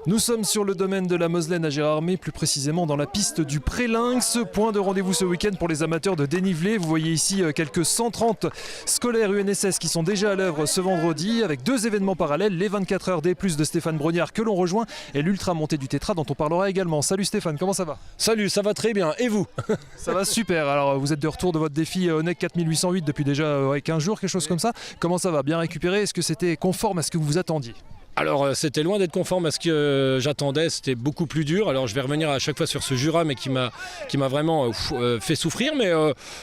Nous sommes sur le domaine de la Moselaine à Gérardmer, plus précisément dans la piste du Pré-Lynx. Point de rendez-vous ce week-end pour les amateurs de dénivelé. Vous voyez ici quelques 130 scolaires UNSS qui sont déjà à l'œuvre ce vendredi avec deux événements parallèles, les 24 heures D+ de Stéphane Brognard que l'on rejoint et l'ultra montée du Tétra dont on parlera également. Salut Stéphane, comment ça va? Salut, ça va très bien. Et vous? Ça va super. Alors vous êtes de retour de votre défi ONEC 4808 depuis déjà 15 jours, quelque chose comme ça. Comment ça va? Bien récupéré? Est-ce que c'était conforme à ce que vous vous attendiez? Alors c'était loin d'être conforme à ce que j'attendais, c'était beaucoup plus dur. Alors je vais revenir à chaque fois sur ce Jura mais qui m'a vraiment fait souffrir. Mais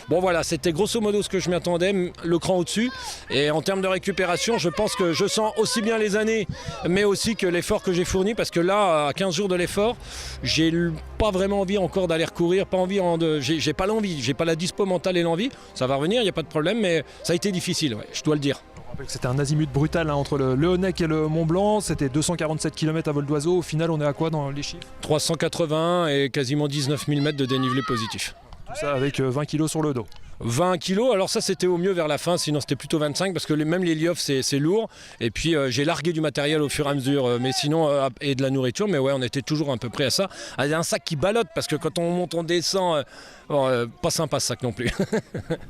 bon voilà, c'était grosso modo ce que je m'attendais, le cran au-dessus. Et en termes de récupération, je pense que je sens aussi bien les années mais aussi que l'effort que j'ai fourni. Parce que là, à 15 jours de l'effort, j'ai pas vraiment envie encore d'aller recourir, pas envie, j'ai pas l'envie, j'ai pas la dispo mentale et l'envie. Ça va revenir, il n'y a pas de problème, mais ça a été difficile, ouais, je dois le dire. C'était un azimut brutal entre le Honeck et le Mont Blanc, c'était 247 km à vol d'oiseau. Au final, on est à quoi dans les chiffres? 380 et quasiment 19 000 mètres de dénivelé positif. Tout ça avec 20 kg sur le dos. 20 kilos, alors ça c'était au mieux vers la fin, sinon c'était plutôt 25 parce que même les liofs c'est lourd. Et puis j'ai largué du matériel au fur et à mesure, mais sinon et de la nourriture, mais ouais, on était toujours à peu près à ça. Il y a un sac qui ballotte parce que quand on monte, on descend, pas sympa ce sac non plus.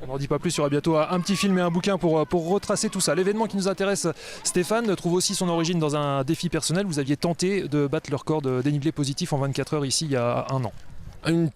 On n'en dit pas plus, il y aura bientôt un petit film et un bouquin pour retracer tout ça. L'événement qui nous intéresse, Stéphane, trouve aussi son origine dans un défi personnel. Vous aviez tenté de battre le record de dénivelé positif en 24 heures ici il y a un an. Une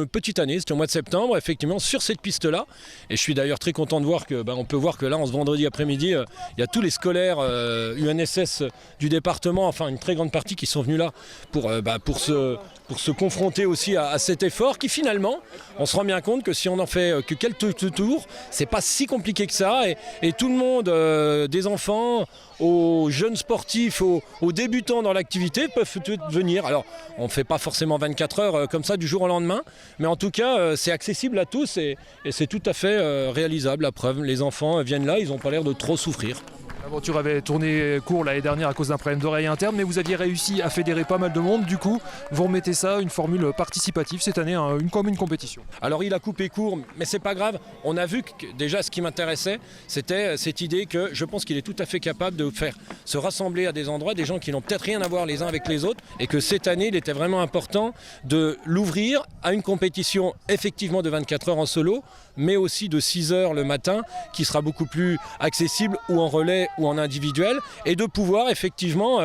petite année, c'était au mois de septembre, effectivement, sur cette piste-là. Et je suis d'ailleurs très content de voir que, on peut voir que là, en ce vendredi après-midi, il y a tous les scolaires UNSS du département, enfin une très grande partie qui sont venus là pour se confronter aussi à cet effort qui finalement, on se rend bien compte que si on en fait que quelques tours, c'est pas si compliqué que ça. Et tout le monde, des enfants aux jeunes sportifs, aux débutants dans l'activité peuvent venir. Alors, on ne fait pas forcément 24 heures comme ça du jour au lendemain, mais en tout cas, c'est accessible à tous et c'est tout à fait réalisable. La preuve, les enfants viennent là, ils n'ont pas l'air de trop souffrir. L'aventure avait tourné court l'année dernière à cause d'un problème d'oreille interne, mais vous aviez réussi à fédérer pas mal de monde. Du coup, vous remettez ça, une formule participative cette année, comme une compétition. Alors il a coupé court, mais c'est pas grave. On a vu que déjà ce qui m'intéressait, c'était cette idée que je pense qu'il est tout à fait capable de faire se rassembler à des endroits, des gens qui n'ont peut-être rien à voir les uns avec les autres, et que cette année, il était vraiment important de l'ouvrir à une compétition effectivement de 24 heures en solo, mais aussi de 6 heures le matin, qui sera beaucoup plus accessible ou en relais ou en individuel, et de pouvoir effectivement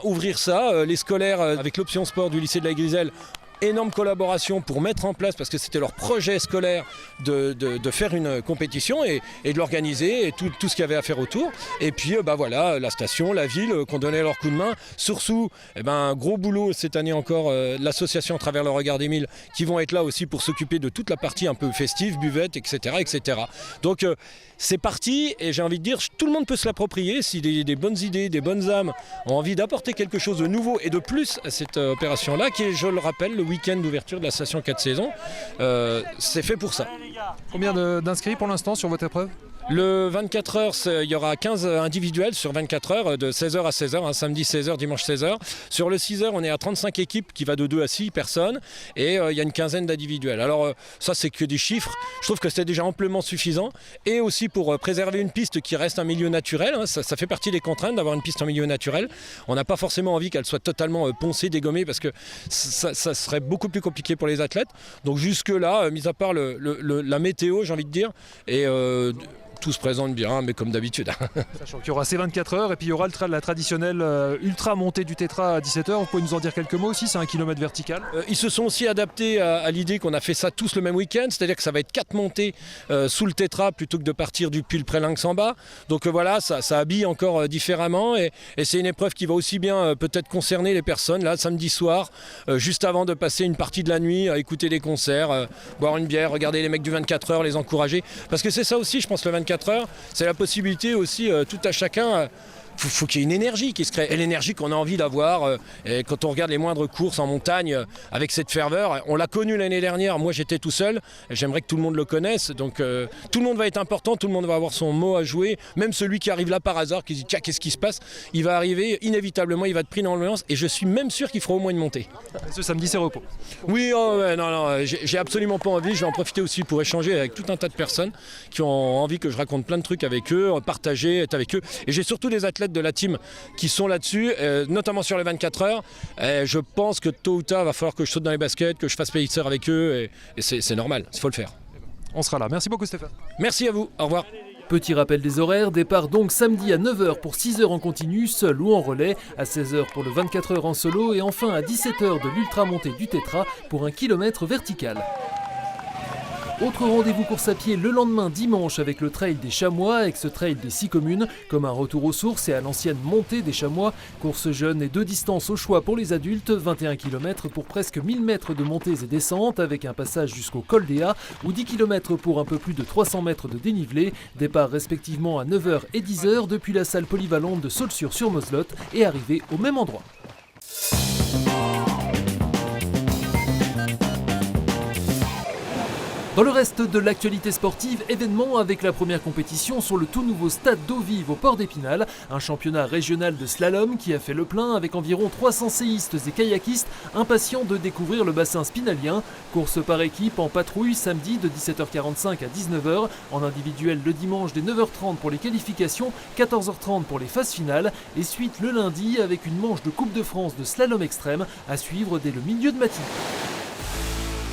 ouvrir ça. Les scolaires avec l'option sport du lycée de la Griselle, énorme collaboration pour mettre en place, parce que c'était leur projet scolaire de faire une compétition et de l'organiser et tout ce qu'il y avait à faire autour. Et puis voilà, la station, la ville qu'on donnait leur coup de main. Surtout, gros boulot cette année encore, l'association à travers le regard d'Émile qui vont être là aussi pour s'occuper de toute la partie un peu festive, buvette, etc. etc. Donc c'est parti et j'ai envie de dire, tout le monde peut se l'approprier si des bonnes idées, des bonnes âmes ont envie d'apporter quelque chose de nouveau et de plus à cette opération-là qui est, je le rappelle, le week-end d'ouverture de la station 4 saisons. C'est fait pour ça. Combien d'inscrits pour l'instant sur votre épreuve? Le 24 heures, il y aura 15 individuels sur 24 heures, de 16h à 16h, samedi 16h, dimanche 16h. Sur le 6 heures, on est à 35 équipes qui va de 2 à 6 personnes et il y a une quinzaine d'individuels. Alors ça, c'est que des chiffres. Je trouve que c'est déjà amplement suffisant. Et aussi pour préserver une piste qui reste un milieu naturel, ça fait partie des contraintes d'avoir une piste en milieu naturel. On n'a pas forcément envie qu'elle soit totalement poncée, dégommée, parce que ça serait beaucoup plus compliqué pour les athlètes. Donc jusque-là, mis à part la météo, j'ai envie de dire, et tout se présente bien, mais comme d'habitude. Sachant qu'il y aura ces 24 heures et puis il y aura la traditionnelle ultra montée du Tétra à 17 h. Vous pouvez nous en dire quelques mots aussi? C'est 1 km vertical. Ils se sont aussi adaptés à l'idée qu'on a fait ça tous le même week-end, c'est-à-dire que ça va être 4 montées sous le Tétra plutôt que de partir depuis le Pré-Lynx en bas. Donc voilà, ça habille encore différemment et c'est une épreuve qui va aussi bien peut-être concerner les personnes là samedi soir, juste avant de passer une partie de la nuit à écouter des concerts, boire une bière, regarder les mecs du 24 heures, les encourager. Parce que c'est ça aussi, je pense, le 24 heures, c'est la possibilité aussi, tout à chacun. Faut qu'il y ait une énergie qui se crée, et l'énergie qu'on a envie d'avoir. Et quand on regarde les moindres courses en montagne avec cette ferveur, on l'a connu l'année dernière, moi j'étais tout seul, j'aimerais que tout le monde le connaisse, donc tout le monde va être important, tout le monde va avoir son mot à jouer, même celui qui arrive là par hasard, qui se dit tiens qu'est-ce qui se passe, il va arriver, inévitablement il va être pris dans l'ambiance, et je suis même sûr qu'il fera au moins une montée. Et ce samedi c'est repos. Oui, non, j'ai absolument pas envie, je vais en profiter aussi pour échanger avec tout un tas de personnes qui ont envie que je raconte plein de trucs avec eux, partager, être avec eux, et j'ai surtout des athlètes athlètes de la team qui sont là-dessus, notamment sur les 24 heures. Et je pense que tôt ou tard, il va falloir que je saute dans les baskets, que je fasse pacer avec eux, et c'est normal, il faut le faire. On sera là. Merci beaucoup Stéphane. Merci à vous, au revoir. Petit rappel des horaires, départ donc samedi à 9h pour 6h en continu, seul ou en relais, à 16h pour le 24h en solo et enfin à 17h de l'ultra-montée du Tétra pour 1 km vertical. Autre rendez-vous course à pied le lendemain dimanche avec le trail des Chamois, ex-trail des 6 communes, comme un retour aux sources et à l'ancienne montée des Chamois. Course jeune et 2 distances au choix pour les adultes, 21 km pour presque 1000 mètres de montées et descentes avec un passage jusqu'au col des A ou 10 km pour un peu plus de 300 mètres de dénivelé. Départ respectivement à 9h et 10h depuis la salle polyvalente de Saulxures-sur-Moselotte et arrivée au même endroit. Dans le reste de l'actualité sportive, événement avec la première compétition sur le tout nouveau stade d'eau vive au port d'Épinal, un championnat régional de slalom qui a fait le plein avec environ 300 séistes et kayakistes impatients de découvrir le bassin spinalien. Course par équipe en patrouille samedi de 17h45 à 19h, en individuel le dimanche dès 9h30 pour les qualifications, 14h30 pour les phases finales et suite le lundi avec une manche de Coupe de France de slalom extrême à suivre dès le milieu de matinée.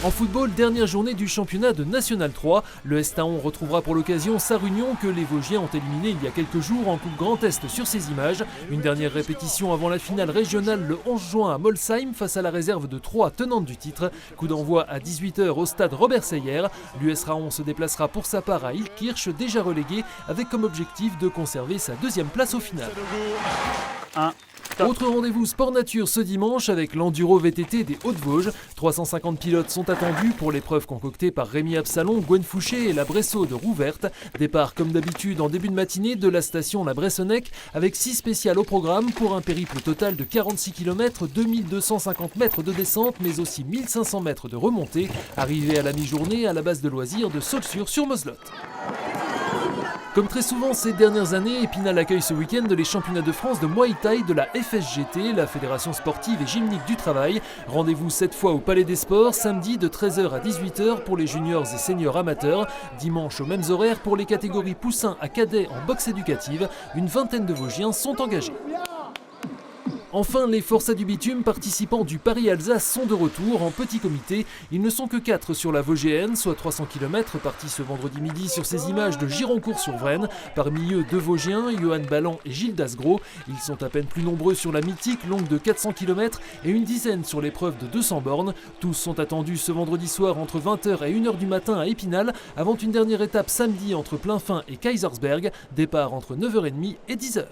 En football, dernière journée du championnat de National 3. Le Estaon retrouvera pour l'occasion Sarre-Union que les Vosgiens ont éliminé il y a quelques jours en Coupe Grand Est sur ces images. Une dernière répétition avant la finale régionale le 11 juin à Molsheim face à la réserve de 3 tenante du titre. Coup d'envoi à 18h au stade Robert Seyer. L'US Raon se déplacera pour sa part à Ilkirch, déjà relégué, avec comme objectif de conserver sa deuxième place au final. Autre rendez-vous sport nature ce dimanche avec l'Enduro VTT des Hauts-de-Vosges. 350 pilotes sont attendus pour l'épreuve concoctée par Rémi Absalon, Gwen Fouché et la Bresso de Rouverte. Départ comme d'habitude en début de matinée de la station La Bressonnec avec 6 spéciales au programme pour un périple total de 46 km, 2250 mètres de descente mais aussi 1500 mètres de remontée. Arrivé à la mi-journée à la base de loisirs de Saulxures-sur-Moselotte. Comme très souvent ces dernières années, Épinal accueille ce week-end les championnats de France de Muay Thai de la FSGT, la Fédération Sportive et Gymnique du Travail. Rendez-vous cette fois au Palais des Sports, samedi de 13h à 18h pour les juniors et seniors amateurs. Dimanche aux mêmes horaires pour les catégories poussins à cadets en boxe éducative. Une vingtaine de Vosgiens sont engagés. Enfin, les forçats du bitume participants du Paris-Alsace sont de retour en petit comité. Ils ne sont que 4 sur la Vosgienne, soit 300 km partis ce vendredi midi sur ces images de Gironcourt-sur-Vraine. Parmi eux, 2 Vosgiens, Johan Ballan et Gilles Dasgros. Ils sont à peine plus nombreux sur la mythique longue de 400 km et une dizaine sur l'épreuve de 200 bornes. Tous sont attendus ce vendredi soir entre 20h et 1h du matin à Épinal, avant une dernière étape samedi entre Plainfin et Kaisersberg. Départ entre 9h30 et 10h.